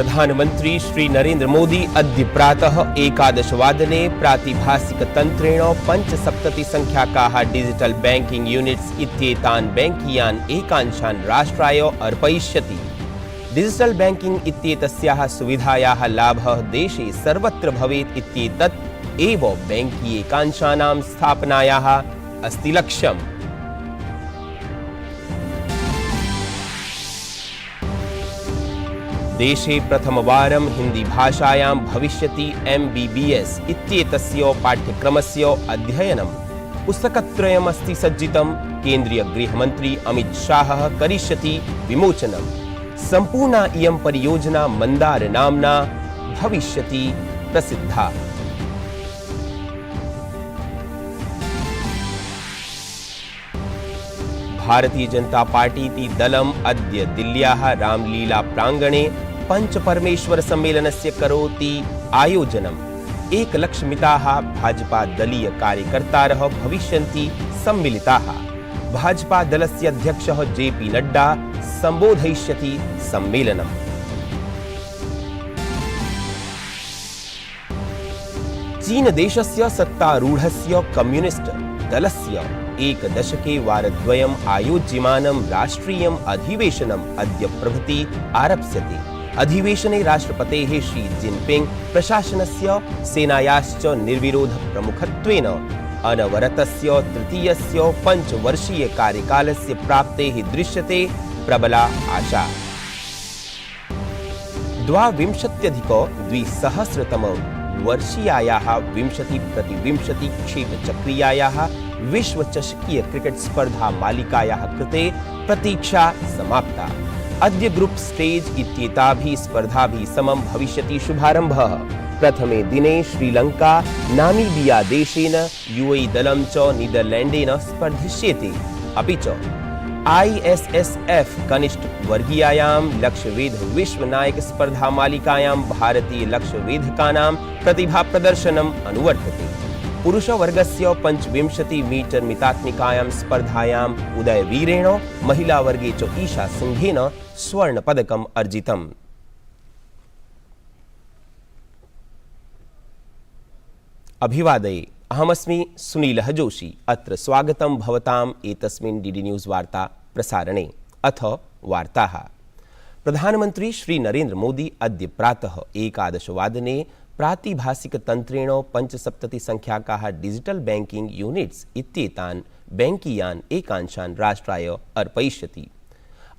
प्रधानमंत्री श्री नरेंद्र मोदी अद्य प्रातः 11:15 प्रातिभासिकतन्त्रेण 75 संख्याकाः डिजिटल बैंकिंग यूनिट्स इत्येतान् बैंकीयान् एकांशान् राष्ट्राय अर्पयिष्यति। डिजिटल बैंकिंग इत्येतस्याः सुविधायाः लाभः देशे सर्वत्र भवेत् इत्येतत् एव बैंकीय एकांशानां स्थापनायाः अस्ति लक्ष्यम्। देशे प्रथमवारं हिंदी भाषायां भविष्यति MBBS इत्येतस्य पाठ्यक्रमस्य अध्ययनं। पुस्तकत्रयम् अस्ति सज्जितं। केन्द्रीय गृहमन्त्री अमित शाहः करिष्यति विमोचनं। सम्पूर्णा इयं परियोजना मंदार नाम्ना भविष्यति प्रसिद्धा। भारतीय जनता पार्टी इति दलम् अद्य दिल्ल्याः रामलीला प्रांगणे पंचपरमेश्वर सम्मेलनस्य करोति आयोजनम्। 1 लक्षमिताः भाजपा दलीय कार्यकर्तारः भविष्यन्ति सम्मिलिताः। भाजपा दलस्य अध्यक्षः JP नड्डा सम्बोधयिष्यति सम्मेलनम्। चीन देशस्य सत्तारूढस्य कम्युनिस्ट दलस्य 1 दशके वारद्वयम् आयोज्यमानं राष्ट्रियम् अधिवेशनम् अद्य प्रभृति आरप्स्यते। अधिवेशने राष्ट्रपतेः शी जिनपिंग प्रशासनस्य सेनायाश्च निर्विरोध प्रमुखत्वेन अनवरतस्य तृतीयस्य पंचवर्षीय कार्यकालस्य प्राप्तेः दृश्यते प्रबला आशा। 2020-2020 वर्षीयायाः 20x20 क्षेपचक्रीयायाः विश्वचषकीय क्रिकेट स्पर्धा मालिकायाः कृते प्रतीक्षा समाप्ता। अद्य ग्रुप स्टेज इत्येताभिः स्पर्धाभिः समं भविष्यति शुभारम्भः। प्रथमे दिने श्रीलंका नामीबिया देशेन, UAE दलं च नीदरलैंडेन स्पर्धिष्येते। अपि च ISSF कनिष्ठ वर्गीयायां लक्ष्यवेध विश्वनायक स्पर्धा मालिकायां भारतीय लक्ष्यवेधकानां प्रतिभा प्रदर्शनम् अनुवर्तते। पुरुष वर्गस्य 25 मीटर मितात्मिकायां स्पर्धायाम् उदयवीरेण, महिला वर्गे च ईशा सिंहेन स्वर्ण पदकम् अर्जितम्। अभिवादये, अहमस्मि सुनीलः जोशी। अत्र स्वागतं भवताम् एतस्मिन् DD न्यूज़ वार्ता प्रसारणे। अथ वार्ताः। प्रधानमंत्री श्री नरेंद्र मोदी अद्य प्रातः 11:15 प्रातिभासिकतन्त्रेण 75 संख्याकाः डिजिटल बैंकिंग यूनिट्स इत्येतान् बैंकीयान् एकांशान् राष्ट्राय अर्पयिष्यति।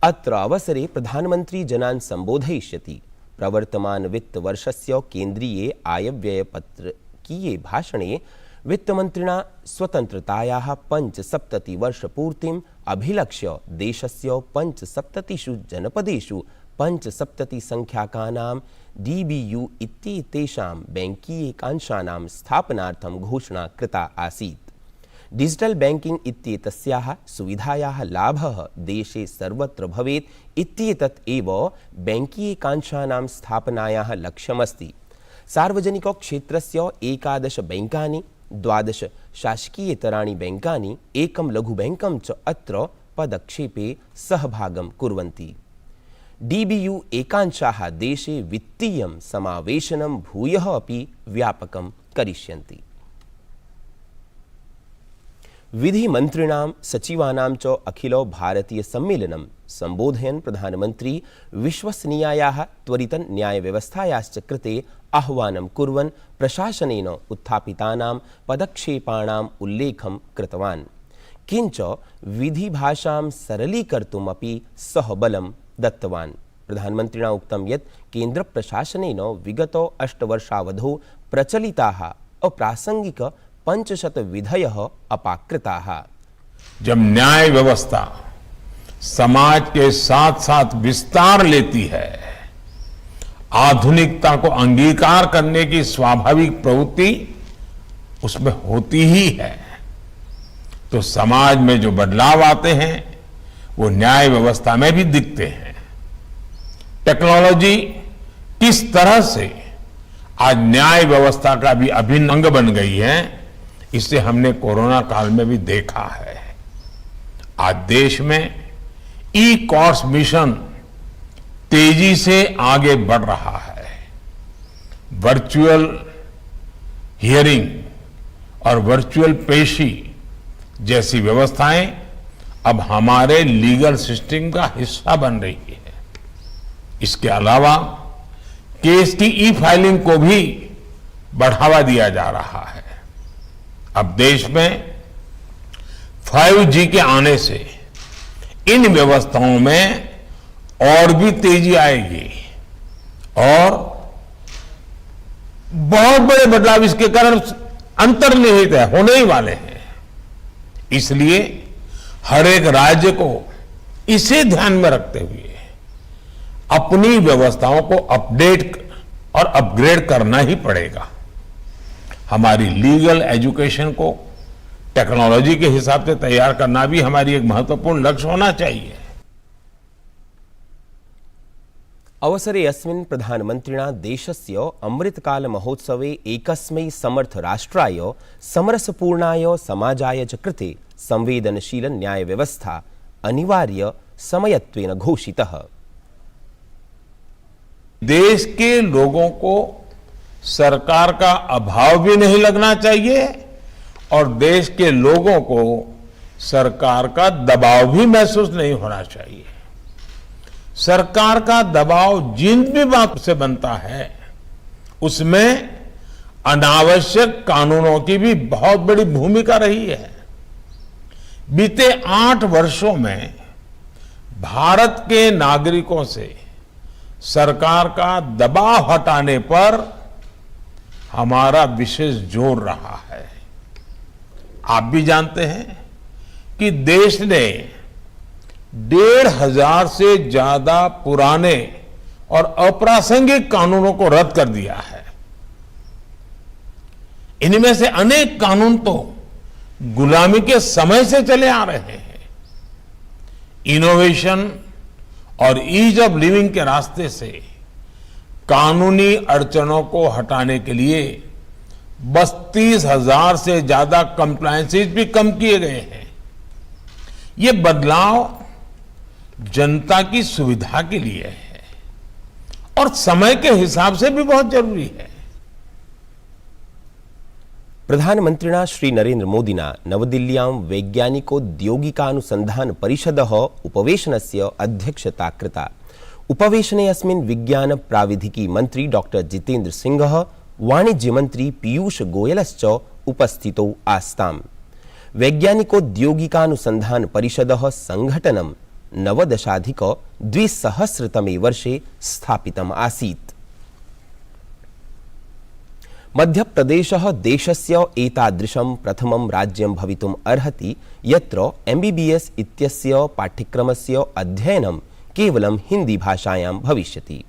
अत्र अवसरे प्रधानमंत्री जनान् सम्बोधयिष्यति। प्रवर्तमान वित्तवर्षस्य केन्द्रीये आयव्ययपत्रकीये भाषणे वित्तमन्त्रिणा स्वतन्त्रतायाः 75 वर्षपूर्तिम् अभिलक्ष्य देशस्य 75 जनपदेषु 75 संख्याकानां DBU इत्येतेषां बैंकीय एकांशानां स्थापनार्थं घोषणा कृता आसीत्। डिजिटल बैंकिंग इत्येतस्याः सुविधायाः लाभः देशे सर्वत्र भवेत् इत्येतत् एव बैंकीय एकांशानां स्थापनायाः लक्ष्यमस्ति। सार्वजनिक क्षेत्रस्य 11 बैंकानि, 12 शासकीयेतराणि बैंकानि, 1 लघुबैङ्कं च अत्र पदक्षेपे सहभागं कुर्वन्ति। DBU एकांशाः देशे वित्तीयं समावेशनं भूयः अपि व्यापकं करिष्यन्ति। विधिमन्त्रिणां सचिवानां च अखिल भारतीय सम्मेलनं सम्बोधयन् प्रधानमन्त्री विश्वसनीयायाः त्वरित न्यायव्यवस्थायाश्च कृते आह्वानं कुर्वन् प्रशासनेन उत्थापितानां पदक्षेपाणाम् उल्लेखं कृतवान्। किञ्च विधिभाषां सरलीकर्तुम् अपि सः बलं दत्तवान्। प्रधानमन्त्रिणा उक्तं यत् केन्द्रप्रशासनेन विगत 8 वर्षावधौ प्रचलिताः अप्रासंगिक 500 विधयः अपाकृताः। जब न्याय व्यवस्था समाज के साथ साथ विस्तार लेती है, आधुनिकता को अंगीकार करने की स्वाभाविक प्रवृत्ति उसमें होती ही है, तो समाज में जो बदलाव आते हैं वो न्याय व्यवस्था में भी दिखते हैं। टेक्नोलॉजी किस तरह से आज न्याय व्यवस्था का भी अभिन्न अंग बन गई है, इसे हमने कोरोना काल में भी देखा है। आज देश में ई कोर्ट्स मिशन तेजी से आगे बढ़ रहा है। वर्चुअल हियरिंग और वर्चुअल पेशी जैसी व्यवस्थाएं अब हमारे लीगल सिस्टम का हिस्सा बन रही है। इसके अलावा केस की ई फाइलिंग को भी बढ़ावा दिया जा रहा है। अब देश में 5G के आने से इन व्यवस्थाओं में और भी तेजी आएगी और बहुत बड़े बदलाव इसके कारण अंतर्निहित है, होने ही वाले हैं। इसलिए हर एक राज्य को इसे ध्यान में रखते हुए अपनी व्यवस्थाओं को अपडेट और अपग्रेड करना ही पड़ेगा। हमारी लीगल एजुकेशन को टेक्नोलॉजी के हिसाब से तैयार करना भी हमारी एक महत्वपूर्ण लक्ष्य होना चाहिए। अवसरे अस्मिन् प्रधानमन्त्रिणा देशस्य अमृतकाल महोत्सवे एकस्मै समर्थ राष्ट्राय समरसपूर्णाय समाजाय च कृते संवेदनशील न्याय व्यवस्था अनिवार्य समयत्वेन घोषितः। देश के लोगों को सरकार का अभाव भी नहीं लगना चाहिए और देश के लोगों को सरकार का दबाव भी महसूस नहीं होना चाहिए। सरकार का दबाव जिन भी बात से बनता है उसमें अनावश्यक कानूनों की भी बहुत बड़ी भूमिका रही है। बीते 8 वर्षों में भारत के नागरिकों से सरकार का दबाव हटाने पर हमारा विशेष जोर रहा है। आप भी जानते हैं कि देश ने 1,500 से ज्यादा पुराने और अप्रासंगिक कानूनों को रद्द कर दिया है। इनमें से अनेक कानून तो गुलामी के समय से चले आ रहे हैं। इनोवेशन और ईज ऑफ लिविंग के रास्ते से कानूनी अड़चनों को हटाने के लिए 32,000 से ज्यादा कंप्लायंसेस भी कम किए गए हैं। ये बदलाव जनता की सुविधा के लिए है और समय के हिसाब से भी बहुत जरूरी है। प्रधानमन्त्रिणा श्री नरेन्द्र मोदिना नवदिल्ल्यां वैज्ञानिकोद्योगिकानुसन्धान परिषदः उपवेशनस्य अध्यक्षता कृता। उपवेशने अस्मिन् विज्ञान प्राविधिकी मंत्री डॉक्टर जितेन्द्र सिंहः वाणिज्य मंत्री पीयूष गोयलश्च उपस्थितौ आस्ताम्। वैज्ञानिकोद्योगिकानुसन्धान परिषदः संघटनं 19-2000 वर्षे स्थापितम् आसीत्। मध्यप्रदेशः देशस्य एतादृशं प्रथमं राज्यं भवितुम् अर्हति यत्र MBBS इत्यस्य पाठ्यक्रमस्य अध्ययनं केवलं हिंदी भाषायां भविष्यति।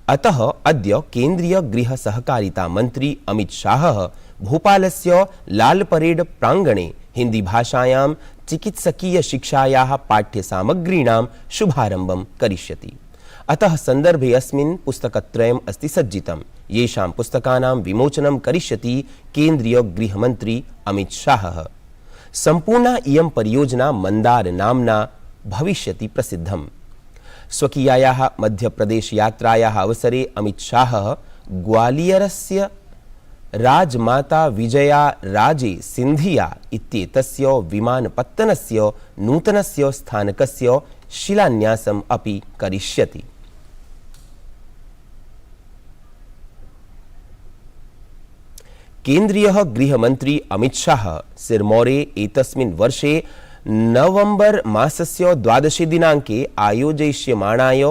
अतः अद्य केंद्रीय गृह सहकारिता मंत्री अमित शाहः भोपालस्य लाल परेड प्रांगणे हिंदी भाषायां चिकित्सकीय शिक्षायाः पाठ्यसामग्रीणां शुभारम्भं करिष्यति। अतः संदर्भे अस्मिन् पुस्तकत्रयम् अस्ति सज्जितं, येषां पुस्तकानां विमोचनं करिष्यति केंद्रीय गृहमन्त्री अमित शाहः। सम्पूर्णा इयं परियोजना मंदार नाम्ना भविष्यति प्रसिद्धम्। स्वकीयायाः मध्यप्रदेश यात्रायाः अवसरे अमित शाहः ग्वालियरस्य राजमाता विजया राजे सिंधिया इत्येतस्य विमानपत्तनस्य नूतनस्य स्थानकस्य शिलान्यासम् अपि करिष्यति। केंद्रीय गृहमंत्री अमित शाह सिरमौरे एतस्मिन् वर्षे नवंबर मासस्य 12 दिनांके आयोजयिष्यमाणाय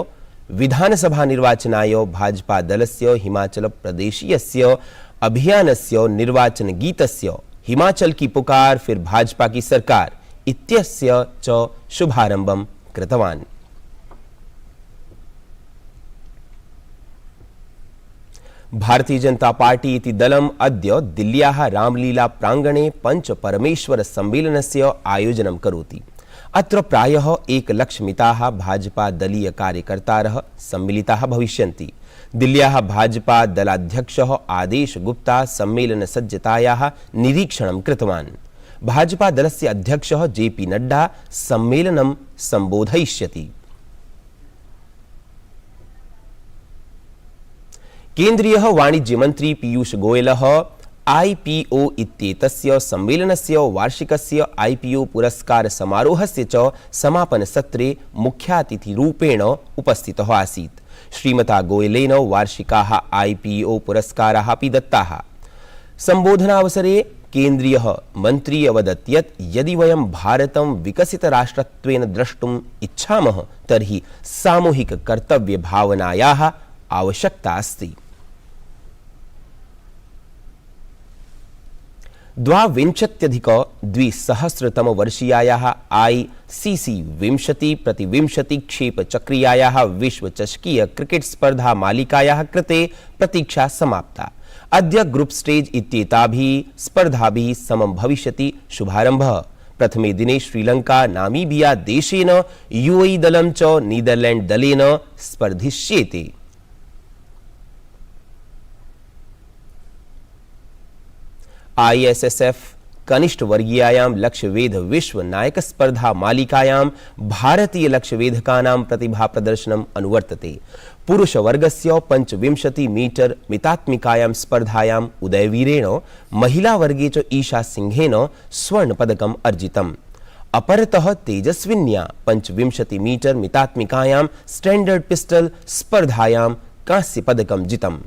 विधानसभा निर्वाचनाय भाजपा दलस्य हिमाचल प्रदेशीयस्य अभियानस्य निर्वाचन गीतस्य हिमाचल की पुकार फिर भाजपा की सरकार इत्यस्य च शुभारंभं कृतवान्। भारतीय जनता पार्टी इति दलम् अद्य दिल्ल्याः रामलीला प्रांगणे पंच परमेश्वर सम्मेलनस्य आयोजनं करोति। अत्र प्रायः 1,00,000 भाजपा दलीय कार्यकर्तारः सम्मिलिताः भविष्यन्ति। दिल्ल्याः भाजपा दलाध्यक्षः आदेश गुप्ता सम्मेलन सज्जतायाः निरीक्षणं कृतवान्। भाजपा दलस्य अध्यक्षः JP नड्डा सम्मेलनं सम्बोधयिष्यति। केन्द्रीयः वाणिज्यमन्त्री पीयूष गोयलः IPO इत्येतस्य सम्मेलनस्य वार्षिकस्य IPO पुरस्कार समारोहस्य च समापनसत्रे मुख्यातिथिरूपेण उपस्थितः आसीत्। श्रीमता गोयलेन वार्षिकाः IPO पुरस्काराः अपि दत्ताः। सम्बोधनावसरे केन्द्रीयः मन्त्री अवदत् यत् यदि वयं भारतं विकसितराष्ट्रत्वेन द्रष्टुम् इच्छामः तर्हि सामूहिककर्तव्यभावनायाः आवश्यकता अस्ति। 2020-2021 ICC 20x20 क्षेपचक्रीयायाः विश्वचषकीय क्रिकेट स्पर्धा मालिकायाः कृते प्रतीक्षा समाप्ता। अद्य ग्रुप स्टेज इत्येताभिः स्पर्धाभिः समं भविष्यति शुभारम्भः। प्रथमे दिने श्रीलंका नामीबिया देशेन UAE दलं च नीदरलैंड दलेन स्पर्धिष्येते। ISSF कनिष्ठवर्गीयायां लक्ष्यवेध विश्व नायक स्पर्धा मालिकायां भारतीय लक्ष्यवेधकानां प्रतिभा प्रदर्शनम् अनुवर्तते। पुरुषवर्गस्य 25 मीटर मितात्मिकायां स्पर्धायां उदयवीरेण महिलावर्गे च ईशा सिंहेन स्वर्णपदकम् अर्जितम्। अपरतः तेजस्विन्या 25 मीटर मितात्मिकायां स्टैंडर्ड पिस्टल स्पर्धायां कांस्यपदकं जितम्।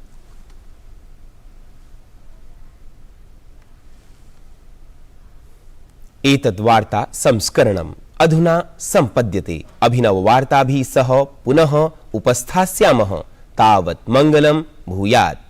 एतद्वार्ता संस्करणम् अधुना सम्पद्यते। अभिनववार्ताभिः सह पुनः उपस्थास्यामः। तावत् मङ्गलं भूयात्।